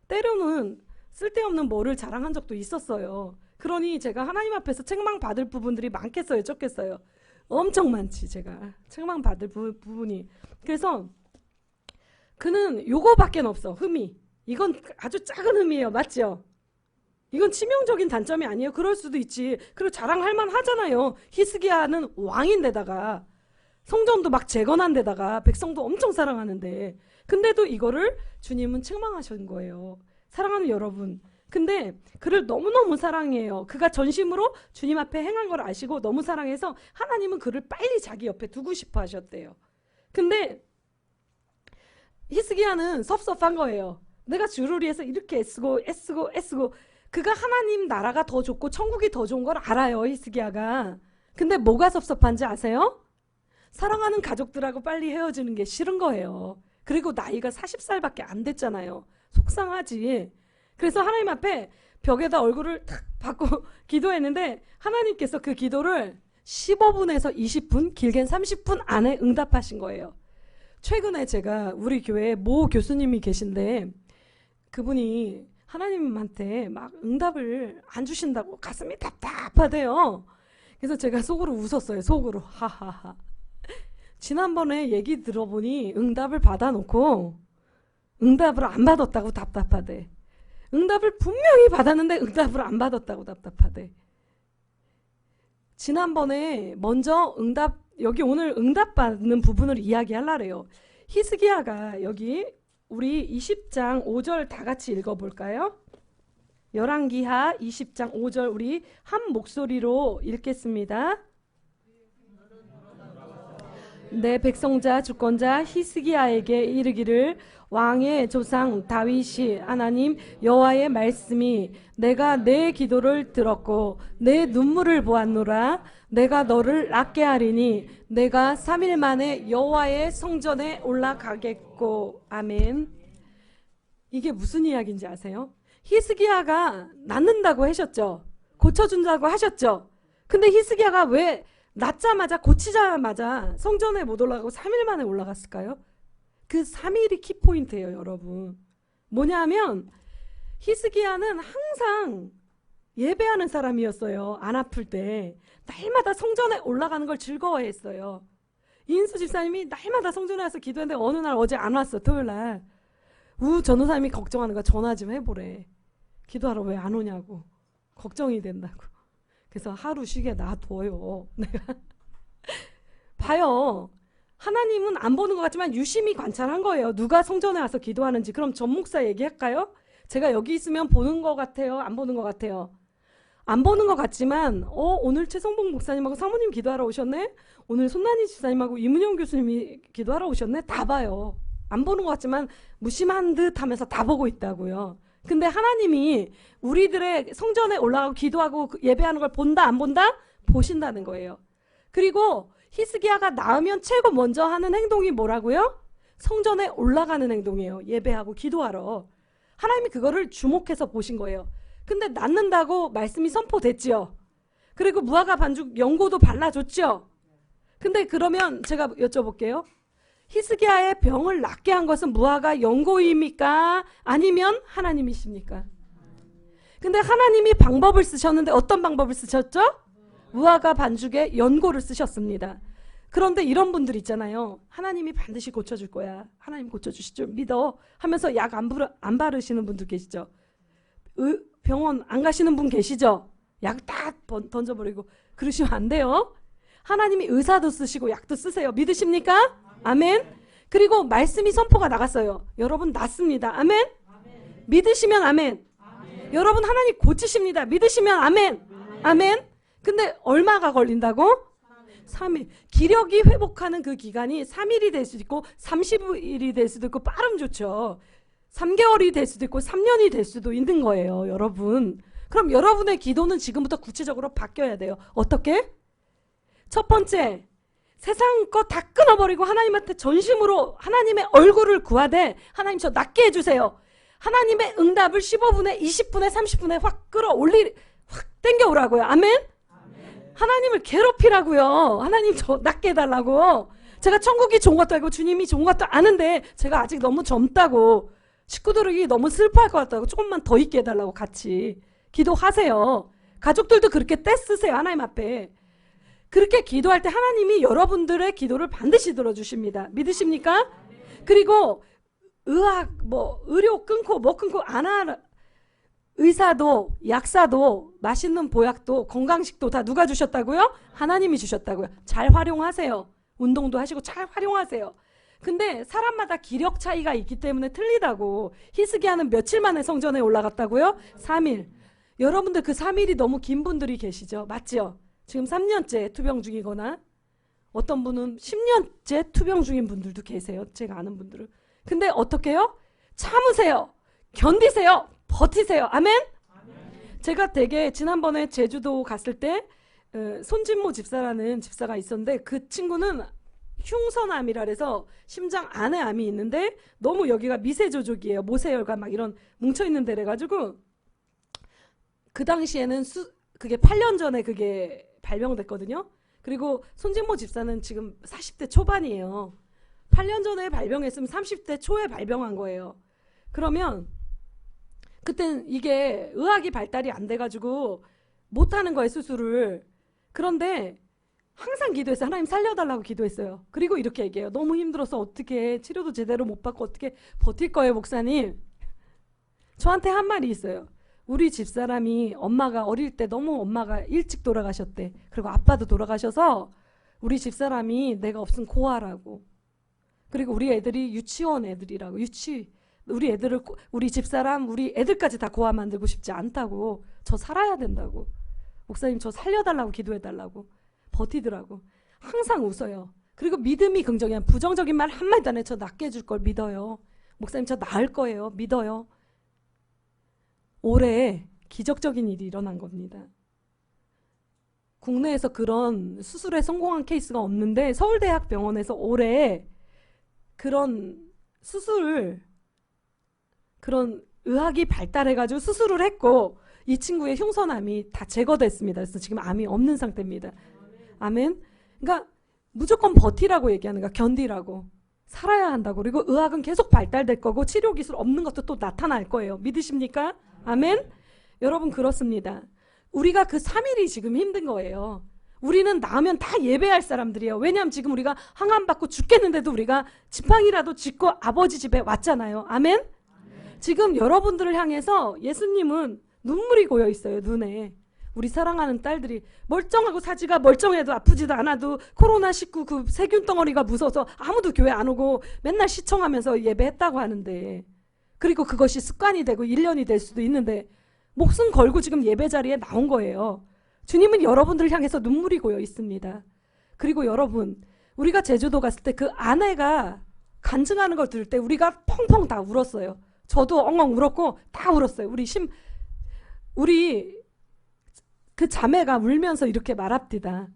때로는 쓸데없는 뭐를 자랑한 적도 있었어요. 그러니 제가 하나님 앞에서 책망받을 부분들이 많겠어요? 적겠어요? 엄청 많지. 제가 책망받을 부분이. 그래서 그는 요거밖에 없어. 흠이. 이건 아주 작은 흠이에요. 맞죠? 이건 치명적인 단점이 아니에요. 그럴 수도 있지. 그리고 자랑할 만 하잖아요. 히스기야는 왕인데다가 성전도 막 재건한 데다가 백성도 엄청 사랑하는데 근데도 이거를 주님은 책망하신 거예요. 사랑하는 여러분. 근데 그를 너무너무 사랑해요. 그가 전심으로 주님 앞에 행한 걸 아시고 너무 사랑해서 하나님은 그를 빨리 자기 옆에 두고 싶어 하셨대요. 근데 히스기야는 섭섭한 거예요. 내가 주를 위해서 이렇게 애쓰고 그가 하나님 나라가 더 좋고 천국이 더 좋은 걸 알아요. 히스기야가. 근데 뭐가 섭섭한지 아세요? 사랑하는 가족들하고 빨리 헤어지는 게 싫은 거예요. 그리고 나이가 40살밖에 안 됐잖아요. 속상하지. 그래서 하나님 앞에 벽에다 얼굴을 탁 받고 기도했는데 하나님께서 그 기도를 15분에서 20분, 길게는 30분 안에 응답하신 거예요. 최근에 제가 우리 교회에 모 교수님이 계신데 그분이 하나님한테 막 응답을 안 주신다고 가슴이 답답하대요. 그래서 제가 속으로 웃었어요. 속으로. 하하하. 지난번에 얘기 들어보니 응답을 받아놓고 응답을 안 받았다고 답답하대. 응답을 분명히 받았는데 응답을 안 받았다고 답답하대. 지난번에 먼저 여기 오늘 응답 받는 부분을 이야기하려래요. 히스기야가 여기 우리 20장 5절 다 같이 읽어볼까요? 열왕기하 20장 5절 우리 한 목소리로 읽겠습니다. 내 백성자 주권자 히스기야에게 이르기를 왕의 조상 다윗이 하나님 여호와의 말씀이 내가 내 기도를 들었고 내 눈물을 보았노라. 내가 너를 낫게 하리니 내가 3일 만에 여호와의 성전에 올라가겠고. 아멘. 이게 무슨 이야기인지 아세요? 히스기야가 낫는다고 하셨죠. 고쳐준다고 하셨죠. 근데 히스기야가 왜 낫자마자 고치자마자 성전에 못 올라가고 3일 만에 올라갔을까요? 그 3일이 키포인트예요, 여러분. 뭐냐면 히스기야는 항상 예배하는 사람이었어요. 안 아플 때. 날마다 성전에 올라가는 걸 즐거워했어요. 이인수 집사님이 날마다 성전에 와서 기도했는데 어느 날 어제 안 왔어, 토요일 날. 전도사님이 걱정하는 거야. 전화 좀 해보래. 기도하러 왜 안 오냐고. 걱정이 된다고. 그래서 하루 쉬게 놔둬요. 내가 봐요. 하나님은 안 보는 것 같지만 유심히 관찰한 거예요. 누가 성전에 와서 기도하는지. 그럼 전 목사 얘기할까요? 제가 여기 있으면 보는 것 같아요? 안 보는 것 같아요? 안 보는 것 같지만 오늘 최성봉 목사님하고 사모님 기도하러 오셨네? 오늘 손난희 집사님하고 이문영 교수님이 기도하러 오셨네? 다 봐요. 안 보는 것 같지만 무심한 듯 하면서 다 보고 있다고요. 근데 하나님이 우리들의 성전에 올라가고 기도하고 예배하는 걸 본다 안 본다? 보신다는 거예요. 그리고 히스기야가 나으면 최고 먼저 하는 행동이 뭐라고요? 성전에 올라가는 행동이에요. 예배하고 기도하러. 하나님이 그거를 주목해서 보신 거예요. 근데 낫는다고 말씀이 선포됐지요. 그리고 무화과 반죽 연고도 발라줬죠. 근데 그러면 제가 여쭤볼게요. 히스기야의 병을 낫게 한 것은 무화과 연고입니까? 아니면 하나님이십니까? 근데 하나님이 방법을 쓰셨는데 어떤 방법을 쓰셨죠? 무화과 반죽에 연고를 쓰셨습니다. 그런데 이런 분들 있잖아요. 하나님이 반드시 고쳐줄 거야. 하나님 고쳐주실 줄 믿어 하면서 약 안 바르시는 분들 계시죠? 병원 안 가시는 분 계시죠? 약 딱 던져버리고 그러시면 안 돼요. 하나님이 의사도 쓰시고 약도 쓰세요. 믿으십니까? 아멘. 그리고 말씀이 선포가 나갔어요. 여러분 낫습니다. 아멘. 믿으시면 아멘. 여러분 하나님 고치십니다. 믿으시면 아멘. 아멘. 근데 얼마가 걸린다고? 3일. 기력이 회복하는 그 기간이 3일이 될 수도 있고 30일이 될 수도 있고 빠르면 좋죠. 3개월이 될 수도 있고 3년이 될 수도 있는 거예요, 여러분. 그럼 여러분의 기도는 지금부터 구체적으로 바뀌어야 돼요. 어떻게? 첫 번째, 세상 거 다 끊어버리고 하나님한테 전심으로 하나님의 얼굴을 구하되 하나님 저 낫게 해주세요. 하나님의 응답을 15분에 20분에 30분에 확 땡겨오라고요. 아멘? 하나님을 괴롭히라고요. 하나님 저 낫게 해달라고. 제가 천국이 좋은 것도 알고 주님이 좋은 것도 아는데 제가 아직 너무 젊다고 식구들이 너무 슬퍼할 것 같다고 조금만 더 있게 해달라고 같이 기도하세요. 가족들도 그렇게 떼쓰세요. 하나님 앞에. 그렇게 기도할 때 하나님이 여러분들의 기도를 반드시 들어주십니다. 믿으십니까? 그리고 의료 끊고 뭐 끊고 의사도 약사도 맛있는 보약도 건강식도 다 누가 주셨다고요? 하나님이 주셨다고요. 잘 활용하세요. 운동도 하시고 잘 활용하세요. 근데 사람마다 기력 차이가 있기 때문에 틀리다고. 히스기야는 며칠 만에 성전에 올라갔다고요? 3일. 여러분들 그 3일이 너무 긴 분들이 계시죠? 맞죠? 지금 3년째 투병 중이거나 어떤 분은 10년째 투병 중인 분들도 계세요. 제가 아는 분들은. 근데 어떻게 해요? 참으세요. 견디세요. 버티세요. 아멘? 제가 되게 지난번에 제주도 갔을 때 손진모 집사라는 집사가 있었는데 그 친구는 흉선암이라 해서 심장 안에 암이 있는데 너무 여기가 미세조족이에요. 모세혈관 막 이런 뭉쳐있는 데래 가지고 그 당시에는 그게 8년 전에 그게 발병됐거든요. 그리고 손진모 집사는 지금 40대 초반이에요. 8년 전에 발병했으면 30대 초에 발병한 거예요. 그러면 그땐 이게 의학이 발달이 안 돼가지고 못하는 거예요, 수술을. 그런데 항상 기도했어요. 하나님 살려달라고 기도했어요. 그리고 이렇게 얘기해요. 너무 힘들어서 어떻게 치료도 제대로 못 받고 어떻게 버틸 거예요, 목사님? 저한테 한 말이 있어요. 우리 집사람이 엄마가 어릴 때 너무 엄마가 일찍 돌아가셨대. 그리고 아빠도 돌아가셔서 우리 집사람이 내가 없으면 고아라고. 그리고 우리 애들이 유치원 애들이라고. 우리 애들을 우리 집사람 우리 애들까지 다 고아 만들고 싶지 않다고. 저 살아야 된다고. 목사님 저 살려달라고 기도해달라고. 버티더라고. 항상 웃어요. 그리고 믿음이 긍정이야. 부정적인 말 한마디도 안 해. 저 낫게 해줄 걸 믿어요. 목사님 저 나을 거예요. 믿어요. 올해 기적적인 일이 일어난 겁니다. 국내에서 그런 수술에 성공한 케이스가 없는데 서울대학병원에서 올해 그런 그런 의학이 발달해가지고 수술을 했고 이 친구의 흉선암이 다 제거됐습니다. 그래서 지금 암이 없는 상태입니다. 아멘. 그러니까 무조건 버티라고 얘기하는 거야. 견디라고. 살아야 한다고. 그리고 의학은 계속 발달될 거고 치료 기술 없는 것도 또 나타날 거예요. 믿으십니까? 아멘. 여러분 그렇습니다. 우리가 그 3일이 지금 힘든 거예요. 우리는 나으면 다 예배할 사람들이에요. 왜냐하면 지금 우리가 항암 받고 죽겠는데도 우리가 지팡이라도 짚고 아버지 집에 왔잖아요. 아멘. 지금 여러분들을 향해서 예수님은 눈물이 고여 있어요. 눈에. 우리 사랑하는 딸들이 멀쩡하고 사지가 멀쩡해도 아프지도 않아도 코로나19 그 세균 덩어리가 무서워서 아무도 교회 안 오고 맨날 시청하면서 예배했다고 하는데, 그리고 그것이 습관이 되고 1년이 될 수도 있는데 목숨 걸고 지금 예배 자리에 나온 거예요. 주님은 여러분들을 향해서 눈물이 고여 있습니다. 그리고 여러분, 우리가 제주도 갔을 때 그 아내가 간증하는 걸 들을 때 우리가 펑펑 다 울었어요. 저도 엉엉 울었고 다 울었어요. 우리 그 자매가 울면서 이렇게 말합디다.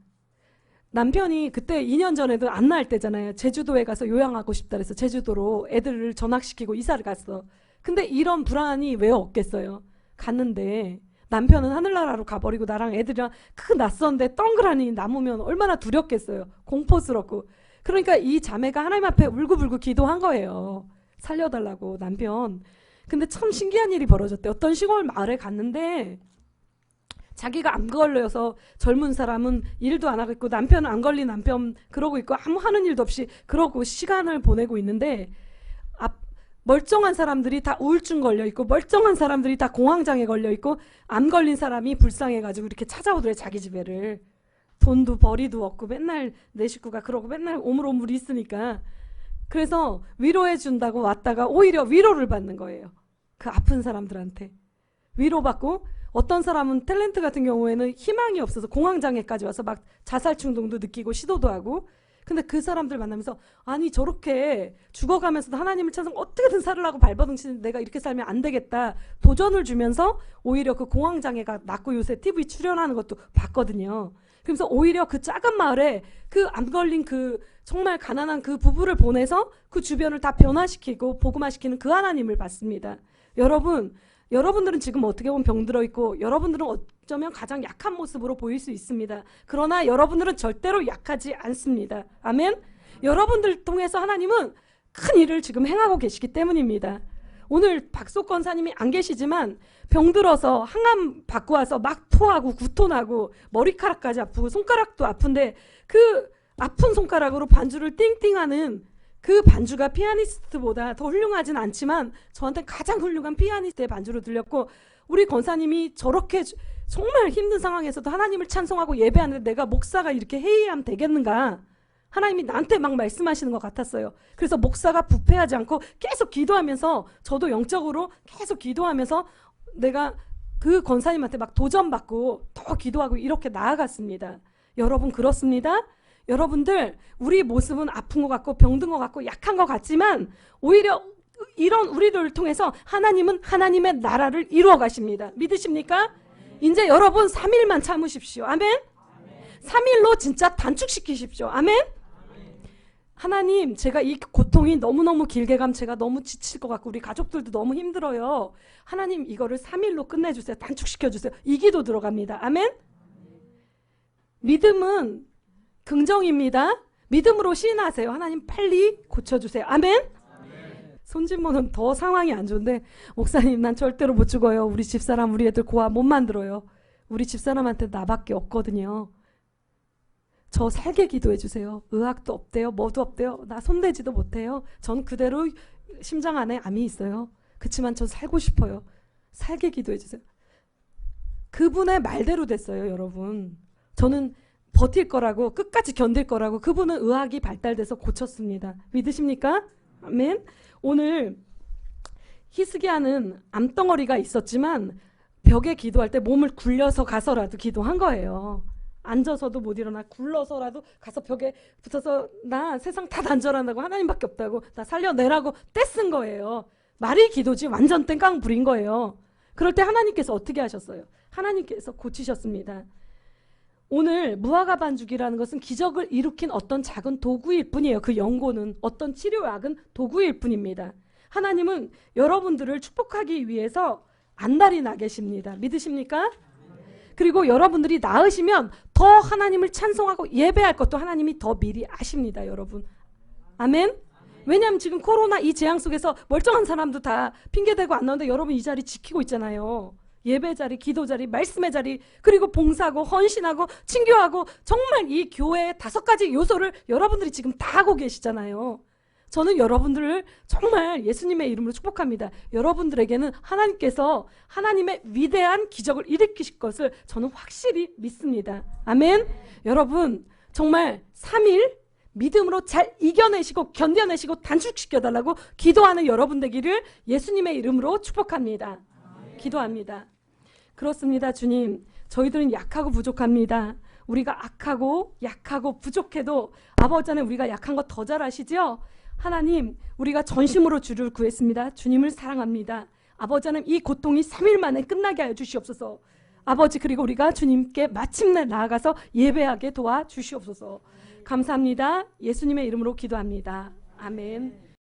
남편이 그때 2년 전에도 안 낳을 때잖아요. 제주도에 가서 요양하고 싶다 그래서 제주도로 애들을 전학시키고 이사를 갔어. 근데 이런 불안이 왜 없겠어요. 갔는데 남편은 하늘나라로 가버리고 나랑 애들이랑 그 낯선데 덩그라니 남으면 얼마나 두렵겠어요. 공포스럽고. 그러니까 이 자매가 하나님 앞에 울고불고 기도한 거예요. 살려달라고 남편. 근데 참 신기한 일이 벌어졌대. 어떤 시골 마을에 갔는데 자기가 안 걸려서 젊은 사람은 일도 안 하고 있고 남편은 안 걸린 남편 그러고 있고 아무 하는 일도 없이 그러고 시간을 보내고 있는데 멀쩡한 사람들이 다 우울증 걸려 있고 멀쩡한 사람들이 다 공황장애 걸려 있고 안 걸린 사람이 불쌍해가지고 이렇게 찾아오더래. 자기 집에를. 돈도 벌이도 없고 맨날 내 식구가 그러고 맨날 오물오물 있으니까. 그래서 위로해 준다고 왔다가 오히려 위로를 받는 거예요. 그 아픈 사람들한테 위로받고, 어떤 사람은 탤런트 같은 경우에는 희망이 없어서 공황장애까지 와서 막 자살 충동도 느끼고 시도도 하고. 근데 그 사람들 만나면서 아니 저렇게 죽어가면서도 하나님을 찬송 어떻게든 살으려고 발버둥치는데 내가 이렇게 살면 안 되겠다 도전을 주면서 오히려 그 공황장애가 낫고 요새 TV 출연하는 것도 봤거든요. 그래서 오히려 그 작은 마을에 그 안 걸린 그 정말 가난한 그 부부를 보내서 그 주변을 다 변화시키고 복음화시키는 그 하나님을 봤습니다. 여러분들은 지금 어떻게 보면 병들어 있고 여러분들은 어쩌면 가장 약한 모습으로 보일 수 있습니다. 그러나 여러분들은 절대로 약하지 않습니다. 아멘. 여러분들 통해서 하나님은 큰 일을 지금 행하고 계시기 때문입니다. 오늘 박소 권사님이 안 계시지만 병들어서 항암 받고 와서 막 토하고 구토나고 머리카락까지 아프고 손가락도 아픈데 그 아픈 손가락으로 반주를 띵띵하는 그 반주가 피아니스트보다 더 훌륭하진 않지만 저한테 가장 훌륭한 피아니스트의 반주로 들렸고, 우리 권사님이 저렇게 정말 힘든 상황에서도 하나님을 찬송하고 예배하는데 내가 목사가 이렇게 해이하면 되겠는가, 하나님이 나한테 막 말씀하시는 것 같았어요. 그래서 목사가 부패하지 않고 계속 기도하면서 저도 영적으로 계속 기도하면서 내가 그 권사님한테 막 도전받고 더 기도하고 이렇게 나아갔습니다. 여러분 그렇습니다. 여러분들 우리 모습은 아픈 것 같고 병든 것 같고 약한 것 같지만 오히려 이런 우리들을 통해서 하나님은 하나님의 나라를 이루어 가십니다. 믿으십니까? 이제 여러분 3일만 참으십시오. 아멘. 3일로 진짜 단축시키십시오. 아멘. 하나님, 제가 이 고통이 너무너무 길게 가면 제가 너무 지칠 것 같고 우리 가족들도 너무 힘들어요. 하나님 이거를 3일로 끝내주세요. 단축시켜주세요. 이 기도 들어갑니다. 아멘. 믿음은 긍정입니다. 믿음으로 시인하세요. 하나님 빨리 고쳐주세요. 아멘. 손진모는 더 상황이 안 좋은데 목사님 난 절대로 못 죽어요. 우리 집사람 우리 애들 고아 못 만들어요. 우리 집사람한테 나밖에 없거든요. 저 살게 기도해 주세요. 의학도 없대요. 뭐도 없대요. 나 손대지도 못해요. 전 그대로 심장 안에 암이 있어요. 그치만 전 살고 싶어요. 살게 기도해 주세요. 그분의 말대로 됐어요, 여러분. 저는 버틸 거라고, 끝까지 견딜 거라고. 그분은 의학이 발달돼서 고쳤습니다. 믿으십니까? 아멘. 오늘 희스기야는 암덩어리가 있었지만 벽에 기도할 때 몸을 굴려서 가서라도 기도한 거예요. 앉아서도 못 일어나 굴러서라도 가서 벽에 붙어서 나 세상 다 단절한다고, 하나님밖에 없다고, 나 살려내라고 떼쓴 거예요. 말이 기도지 완전 땡깡 부린 거예요. 그럴 때 하나님께서 어떻게 하셨어요? 하나님께서 고치셨습니다. 오늘 무화과 반죽이라는 것은 기적을 일으킨 어떤 작은 도구일 뿐이에요. 그 연고는, 어떤 치료약은 도구일 뿐입니다. 하나님은 여러분들을 축복하기 위해서 안달이 나 계십니다. 믿으십니까? 그리고 여러분들이 나으시면 더 하나님을 찬송하고 예배할 것도 하나님이 더 미리 아십니다, 여러분. 아멘? 왜냐하면 지금 코로나 이 재앙 속에서 멀쩡한 사람도 다 핑계대고 안 나오는데 여러분 이 자리 지키고 있잖아요. 예배 자리, 기도 자리, 말씀의 자리, 그리고 봉사하고 헌신하고 친교하고, 정말 이 교회의 5가지 요소를 여러분들이 지금 다 하고 계시잖아요. 저는 여러분들을 정말 예수님의 이름으로 축복합니다. 여러분들에게는 하나님께서 하나님의 위대한 기적을 일으키실 것을 저는 확실히 믿습니다. 아멘. 여러분 정말 3일 믿음으로 잘 이겨내시고 견뎌내시고 단축시켜달라고 기도하는 여러분 되기를 예수님의 이름으로 축복합니다. 기도합니다. 그렇습니다. 주님, 저희들은 약하고 부족합니다. 우리가 악하고 약하고 부족해도 아버지 안에 우리가 약한 거 더 잘 아시죠? 하나님, 우리가 전심으로 주를 구했습니다. 주님을 사랑합니다. 아버지 하나님, 이 고통이 3일 만에 끝나게 하여 주시옵소서. 아버지, 그리고 우리가 주님께 마침내 나아가서 예배하게 도와주시옵소서. 감사합니다. 예수님의 이름으로 기도합니다. 아멘.